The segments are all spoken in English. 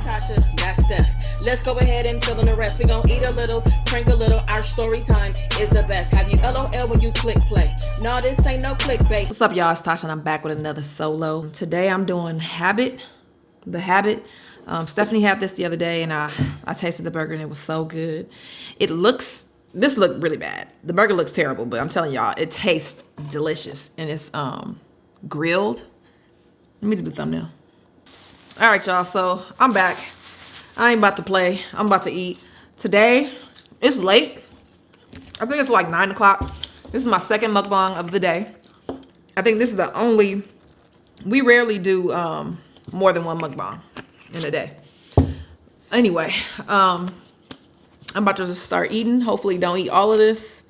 Tasha, that's Steph. Let's go ahead and fill in the rest. We gon' eat a little, prank a little. Our story time is the best. Have you LOL when you click play? No, this ain't no clickbait. What's up, y'all? It's Tasha, and I'm back with another solo. Today I'm doing the habit. Stephanie had this the other day, and I tasted the burger, and it was so good. This looked really bad. The burger looks terrible, but I'm telling y'all, it tastes delicious, and it's grilled. Let me do the thumbnail. All right, y'all, so I'm back. I ain't about to play. I'm about to eat. Today, it's late. I think it's like 9 o'clock. This is my second mukbang of the day. I think this is the only, we rarely do more than one mukbang in a day. Anyway, I'm about to just start eating. Hopefully don't eat all of this.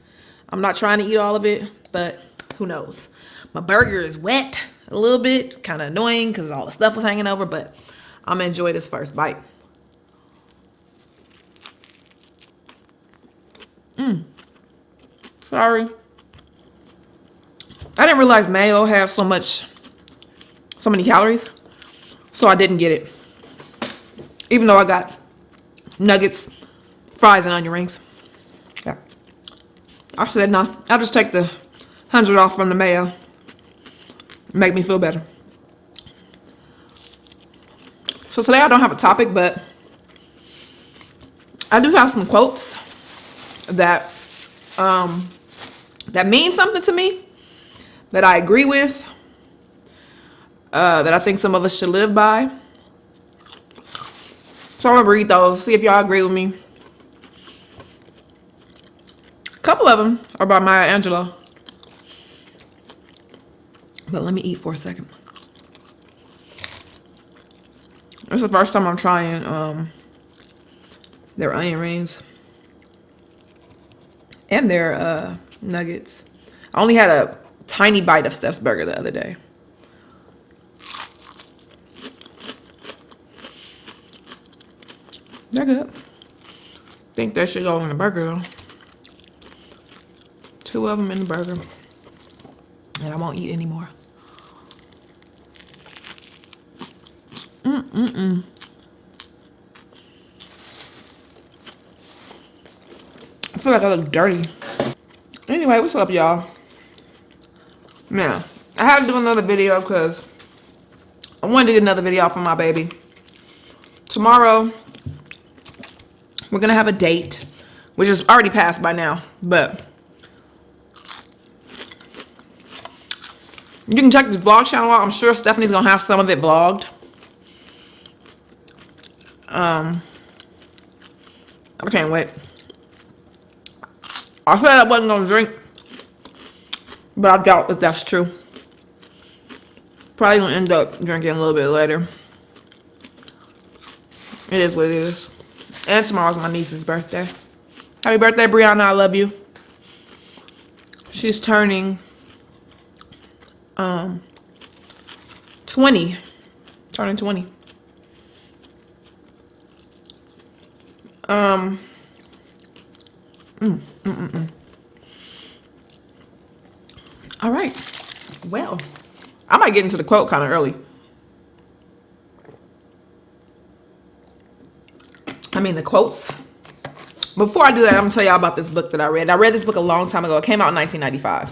I'm not trying to eat all of it, but who knows. My burger is wet a little bit, kind of annoying because all the stuff was hanging over, but I'm gonna enjoy this first bite. Sorry. I didn't realize mayo has so many calories, so I didn't get it. Even though I got nuggets, fries, and onion rings. Yeah. I said, no, I'll just take the 100 off from the mayo. Make me feel better. So today I don't have a topic, but I do have some quotes that that mean something to me, that I agree with, that I think some of us should live by. So I'm gonna read those, see if y'all agree with me. A couple of them are by Maya Angelou. But let me eat for a second. It's the first time I'm trying their onion rings and their nuggets. I only had a tiny bite of Steph's burger the other day. They're good. Think that should go in the burger though. 2 of them in the burger. And I won't eat anymore. I feel like I look dirty. Anyway, what's up, y'all? Now, I had to do another video because I wanted to get another video for my baby. Tomorrow, we're gonna have a date, which is already passed by now, but you can check the vlog channel out. I'm sure Stephanie's gonna have some of it vlogged. I can't wait. I said I wasn't gonna drink, but I doubt if that's true. Probably gonna end up drinking a little bit later. It is what it is. And tomorrow's my niece's birthday. Happy birthday, Brianna. I love you. She's turning 20. Turning 20. All right. Well, I might get into the quote kind of early. I mean, the quotes. Before I do that, I'm gonna tell y'all about this book that I read. I read this book a long time ago. It came out in 1995.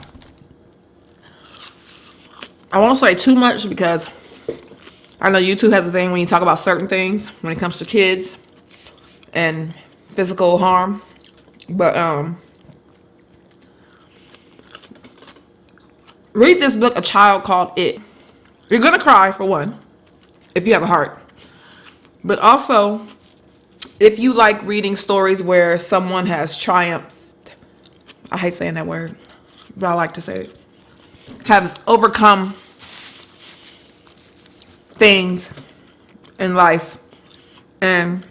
I won't say too much because I know YouTube has a thing when you talk about certain things when it comes to kids and physical harm. But read this book, A Child Called It. You're gonna cry, for one, if you have a heart. But also, if you like reading stories where someone has triumphed, I hate saying that word, but I like to say it, has overcome things in life and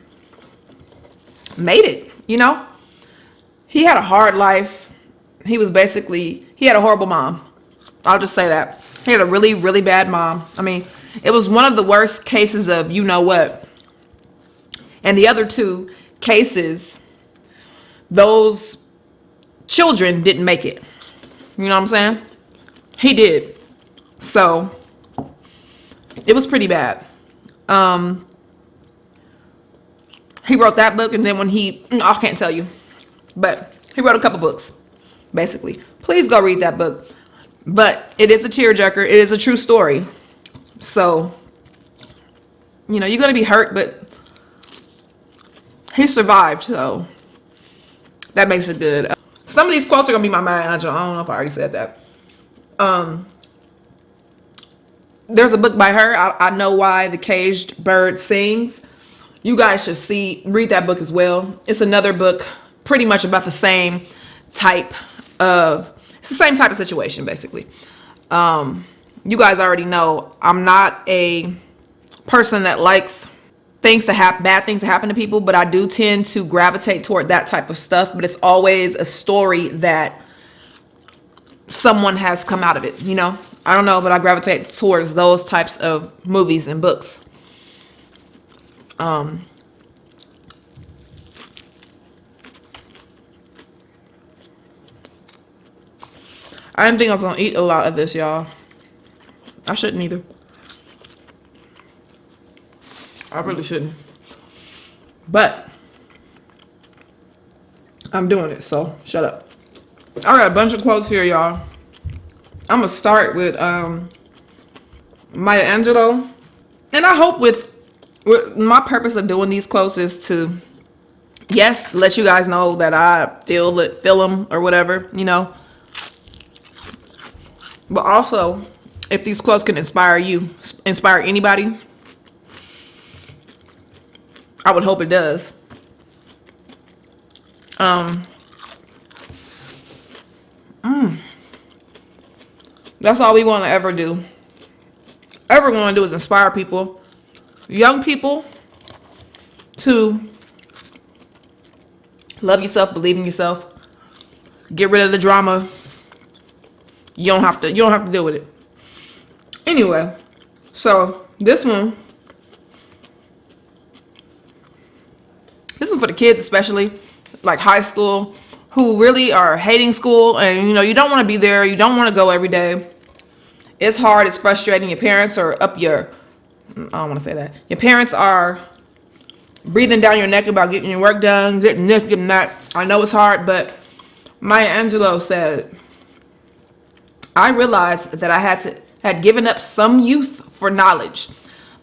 made it, you know? He had a hard life. He had a horrible mom. I'll just say that. He had a really, really bad mom. I mean, it was one of the worst cases of you know what. And the other 2 cases, those children didn't make it. You know what I'm saying? He did. So, it was pretty bad. He wrote that book, and then when I can't tell you, but he wrote a couple books, basically. Please go read that book. But it is a tearjerker. It is a true story. So, you know, you're going to be hurt, but he survived, so that makes it good. Some of these quotes are going to be my mind. I don't know if I already said that. There's a book by her, I Know Why the Caged Bird Sings. You guys should read that book as well. It's another book pretty much about the same type of, it's the same type of situation, basically. You guys already know I'm not a person that likes bad things to happen to people, but I do tend to gravitate toward that type of stuff. But it's always a story that someone has come out of it, you know? I don't know, but I gravitate towards those types of movies and books. I didn't think I was gonna eat a lot of this, y'all. I shouldn't either. I really shouldn't. But I'm doing it, so shut up. I got a bunch of quotes here, y'all. I'm gonna start with Maya Angelou. And I hope with my purpose of doing these quotes is to, yes, let you guys know that I feel them or whatever, you know. But also, if these quotes can inspire anybody, I would hope it does. That's all we want to ever do. Ever want to do is inspire people, young people, to love yourself, believe in yourself, get rid of the drama. You don't have to deal with it. Anyway, so this one for the kids, especially like high school, who really are hating school, and you know, you don't want to be there, you don't want to go every day. It's hard, it's frustrating. Your parents are I don't want to say that. Your parents are breathing down your neck about getting your work done, getting this, getting that. I know it's hard, but Maya Angelou said, I realized that I had given up some youth for knowledge,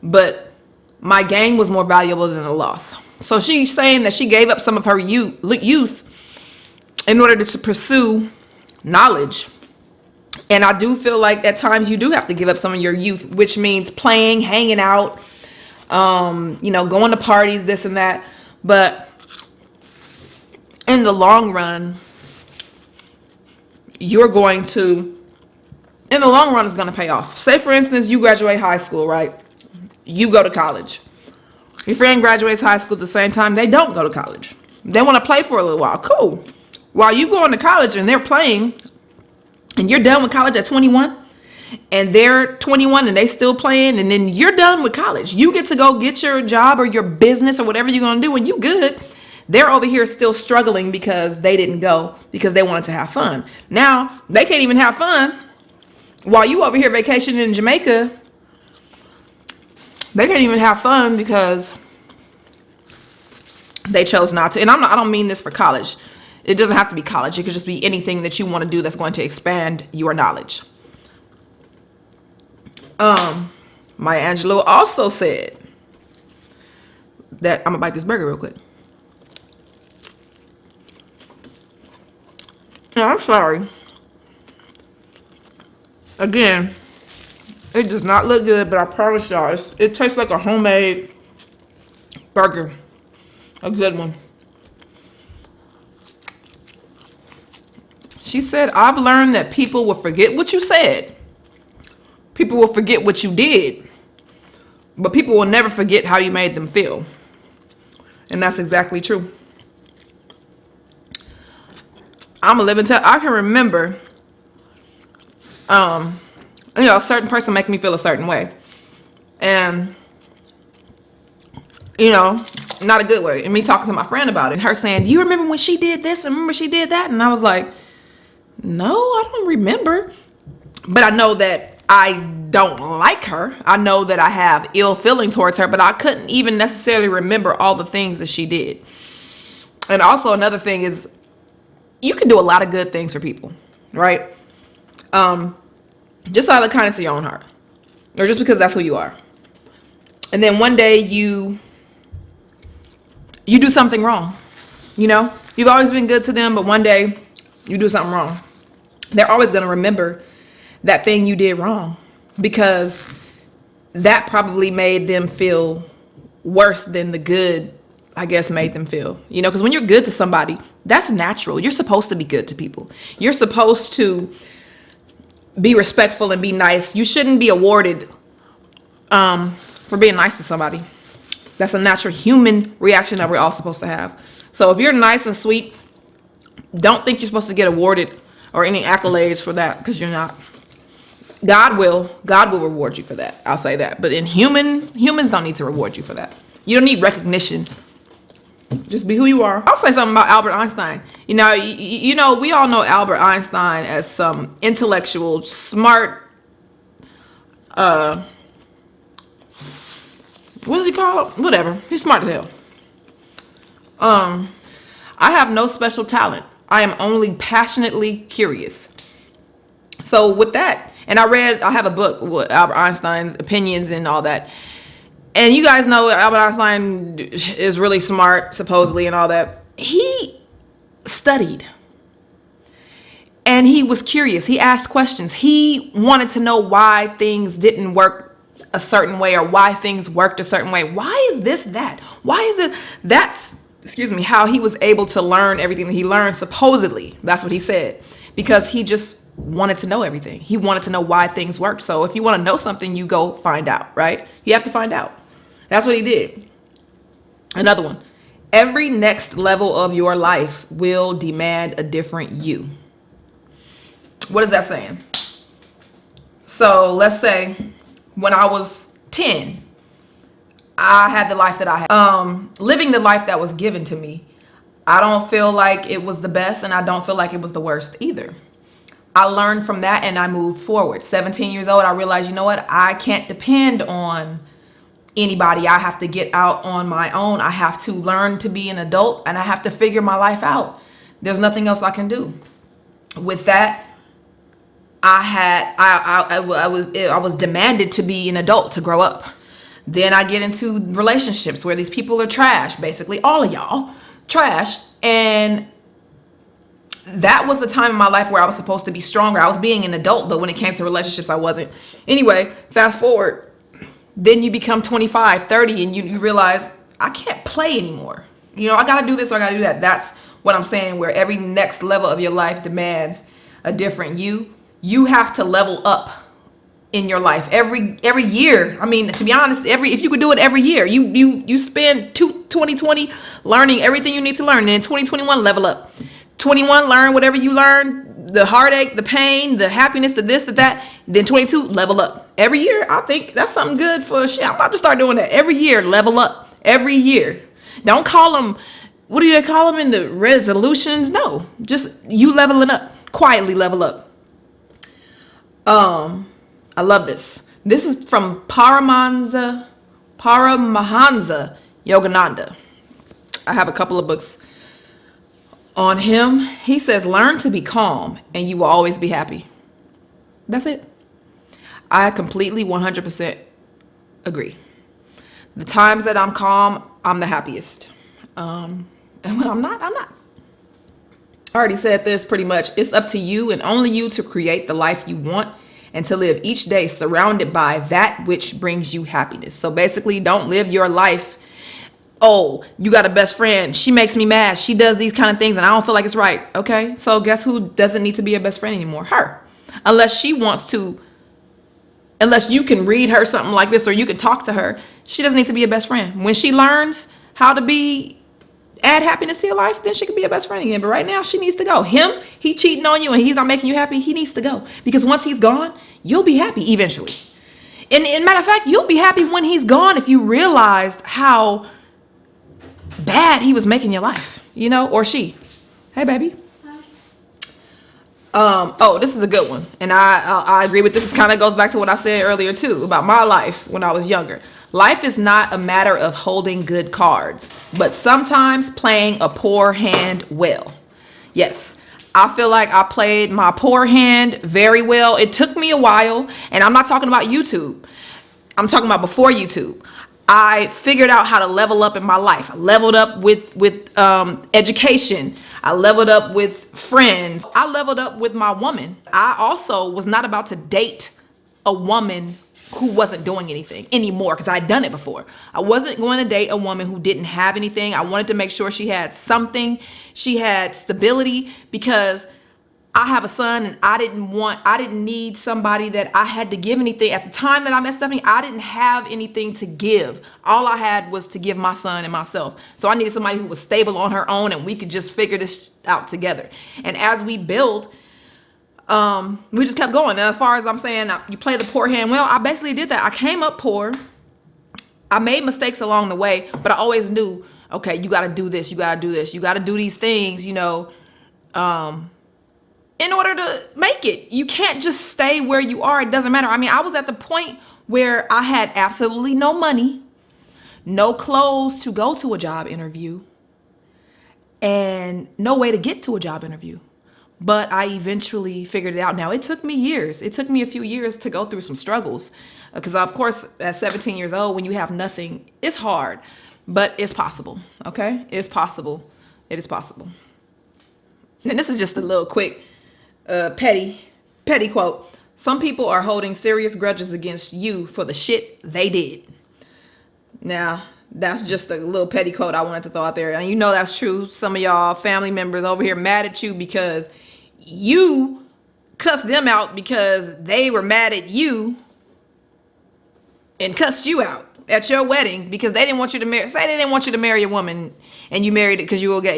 but my gain was more valuable than the loss. So she's saying that she gave up some of her youth in order to pursue knowledge. And I do feel like at times you do have to give up some of your youth, which means playing, hanging out, you know, going to parties, this and that. But in the long run, it's going to pay off. Say, for instance, you graduate high school, right? You go to college. Your friend graduates high school at the same time. They don't go to college. They want to play for a little while. Cool. While you going to college and they're playing, and you're done with college at 21, and they're 21 and they still playing, and then you're done with college. You get to go get your job or your business or whatever you're going to do, and you good. They're over here still struggling because they didn't go because they wanted to have fun. Now, they can't even have fun. While you over here vacationing in Jamaica, they can't even have fun because they chose not to. And I don't mean this for college. It doesn't have to be college. It could just be anything that you want to do that's going to expand your knowledge. Maya Angelou also said that, I'm gonna bite this burger real quick. No, I'm sorry. Again, it does not look good, but I promise y'all, it tastes like a homemade burger. A good one. She said, I've learned that people will forget what you said. People will forget what you did. But people will never forget how you made them feel. And that's exactly true. I'm a living tell. I can remember, you know, a certain person make me feel a certain way. And, you know, not a good way. And me talking to my friend about it. And her saying, you remember when she did this and remember she did that? And I was like, no, I don't remember. But I know that I don't like her. I know that I have ill feeling towards her, but I couldn't even necessarily remember all the things that she did. And also another thing is, you can do a lot of good things for people, right? Just out of the kindness of your own heart, or just because that's who you are. And then one day you do something wrong. You know, you've always been good to them, but one day you do something wrong. They're always going to remember that thing you did wrong, because that probably made them feel worse than the good, I guess, made them feel. You know, because when you're good to somebody, that's natural. You're supposed to be good to people. You're supposed to be respectful and be nice. You shouldn't be awarded for being nice to somebody. That's a natural human reaction that we're all supposed to have. So if you're nice and sweet, don't think you're supposed to get awarded or any accolades for that, because you're not. God will reward you for that. I'll say that. But in humans don't need to reward you for that. You don't need recognition. Just be who you are. I'll say something about Albert Einstein. You know, we all know Albert Einstein as some intellectual, smart, what is he called? Whatever. He's smart as hell. I have no special talent. I am only passionately curious. So with that, and I have a book with Albert Einstein's opinions and all that. And you guys know Albert Einstein is really smart, supposedly, and all that. He studied. And he was curious. He asked questions. He wanted to know why things didn't work a certain way, or why things worked a certain way. Why is this that? Why is it? That's, how he was able to learn everything that he learned, supposedly. That's what he said. Because he just wanted to know everything. He wanted to know why things work. So if you want to know something, you go find out, right? You have to find out. That's what he did. Another one. Every next level of your life will demand a different you. What is that saying? So let's say when I was 10, I had the life that I had. Living the life that was given to me, I don't feel like it was the best, and I don't feel like it was the worst either. I learned from that and I moved forward. 17 years old, I realized, you know what? I can't depend on anybody. I have to get out on my own. I have to learn to be an adult, and I have to figure my life out. There's nothing else I can do. With that, I was demanded to be an adult, to grow up. Then I get into relationships where these people are trash, basically all of y'all trash. And that was the time in my life where I was supposed to be stronger. I was being an adult, but when it came to relationships, I wasn't. Anyway, fast forward. Then you become 25, 30, and you realize, I can't play anymore. You know, I got to do this or I got to do that. That's what I'm saying, where every next level of your life demands a different you. You have to level up in your life every year. I mean, to be honest, if you could do it every year, you spend 2020 learning everything you need to learn. And in 2021, level up. 21, learn whatever you learn, the heartache, the pain, the happiness, the this, the that. Then 22, level up. Every year, I think that's something good for shit. I'm about to start doing that. Every year, level up. Every year. Don't call them, what do you call them in the resolutions? No, just you leveling up. Quietly level up. I love this. This is from Paramahansa Yogananda. I have a couple of books on him. He says, learn to be calm and you will always be happy. That's it. I completely 100% agree. The times that I'm calm, I'm the happiest. And when I'm not, I'm not. I already said this pretty much. It's up to you and only you to create the life you want and to live each day surrounded by that which brings you happiness. So basically, don't live your life, oh, you got a best friend, she makes me mad, she does these kind of things and I don't feel like it's right. Okay, so guess who doesn't need to be your best friend anymore? Her. Unless she wants to, unless you can read her something like this or you can talk to her, she doesn't need to be your best friend. When she learns how to add happiness to your life, then she can be your best friend again. But right now, she needs to go. He cheating on you and he's not making you happy, he needs to go. Because once he's gone, you'll be happy eventually. And matter of fact, you'll be happy when he's gone if you realized how bad he was making your life, you know, or she. Hey, baby. Oh, this is a good one. And I agree with this. This kind of goes back to what I said earlier too about my life when I was younger. Life is not a matter of holding good cards, but sometimes playing a poor hand well. Yes, I feel like I played my poor hand very well. It took me a while, and I'm not talking about YouTube. I'm talking about before YouTube. I figured out how to level up in my life. I leveled up with education. I leveled up with friends. I leveled up with my woman. I also was not about to date a woman who wasn't doing anything anymore because I'd done it before. I wasn't going to date a woman who didn't have anything. I wanted to make sure she had something. She had stability because I have a son and I didn't need somebody that I had to give anything. At the time that I met Stephanie, I didn't have anything to give. All I had was to give my son and myself. So I needed somebody who was stable on her own and we could just figure this out together. And as we built, we just kept going. And as far as I'm saying, you play the poor hand well, I basically did that. I came up poor. I made mistakes along the way, but I always knew, okay, you got to do this. You got to do this. You got to do these things, you know, in order to make it. You can't just stay where you are. It doesn't matter. I mean, I was at the point where I had absolutely no money, no clothes to go to a job interview, and no way to get to a job interview. But I eventually figured it out. Now, it took me years. It took me a few years to go through some struggles. Because, of course, at 17 years old, when you have nothing, it's hard. But it's possible, okay? It's possible. It is possible. And this is just a little quick petty quote. Some people are holding serious grudges against you for the shit they did. Now, that's just a little petty quote I wanted to throw out there. And you know that's true. Some of y'all family members over here mad at you because you cussed them out because they were mad at you and cussed you out at your wedding because they didn't want you to marry. Say they didn't want you to marry a woman and you married it because you were gay.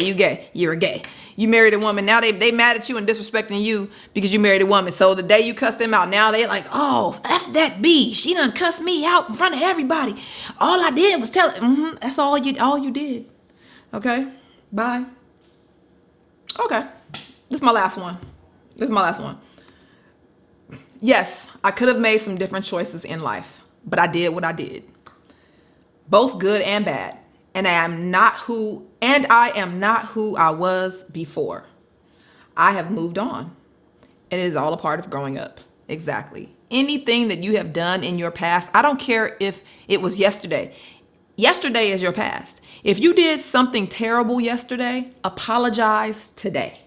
You're gay. You married a woman. Now they mad at you and disrespecting you because you married a woman. So the day you cussed them out, now they like, oh, F that B. She done cussed me out in front of everybody. All I did was tell her. That's all you did. Okay. Bye. Okay. This is my last one. Yes, I could have made some different choices in life, but I did what I did. Both good and bad. And I am not who I was before. I have moved on. And it is all a part of growing up. Exactly. Anything that you have done in your past, I don't care if it was yesterday. Yesterday is your past. If you did something terrible yesterday, apologize today.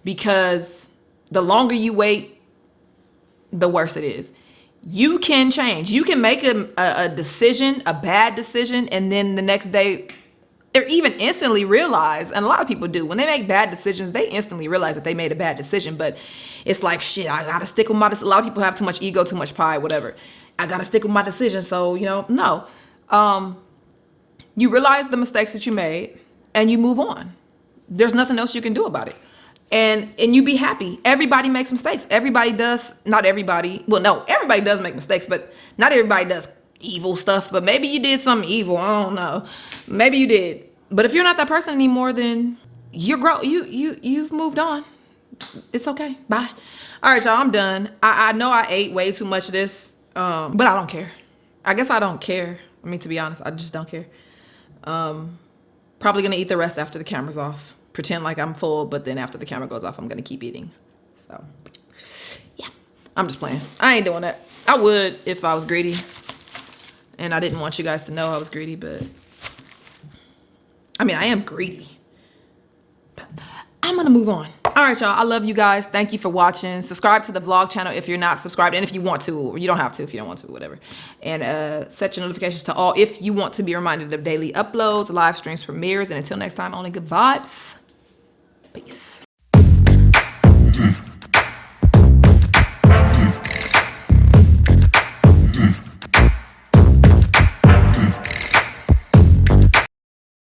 Because the longer you wait, the worse it is. You can change. You can make a decision, a bad decision, and then the next day, or even instantly realize, and a lot of people do, when they make bad decisions, they instantly realize that they made a bad decision, but it's like, shit, I gotta stick with my decision. A lot of people have too much ego, too much pride, whatever. I gotta stick with my decision, so, no. You realize the mistakes that you made, and you move on. There's nothing else you can do about it. And you be happy. Everybody makes mistakes. Everybody does. Not everybody. Well, no, everybody does make mistakes, but not everybody does evil stuff. But maybe you did something evil. I don't know. Maybe you did. But if you're not that person anymore, then you've moved on. It's okay. Bye. All right, y'all. I'm done. I know I ate way too much of this, but I don't care. I guess I don't care. I mean, to be honest, I just don't care. Probably gonna eat the rest after the camera's off. Pretend like I'm full, but then after the camera goes off, I'm gonna keep eating. So, yeah, I'm just playing. I ain't doing that. I would if I was greedy, and I didn't want you guys to know I was greedy, but I mean, I am greedy. But I'm gonna move on. All right, y'all. I love you guys. Thank you for watching. Subscribe to the vlog channel if you're not subscribed, and if you want to, you don't have to if you don't want to, whatever. And set your notifications to all if you want to be reminded of daily uploads, live streams, premieres, and until next time, only good vibes. Peace.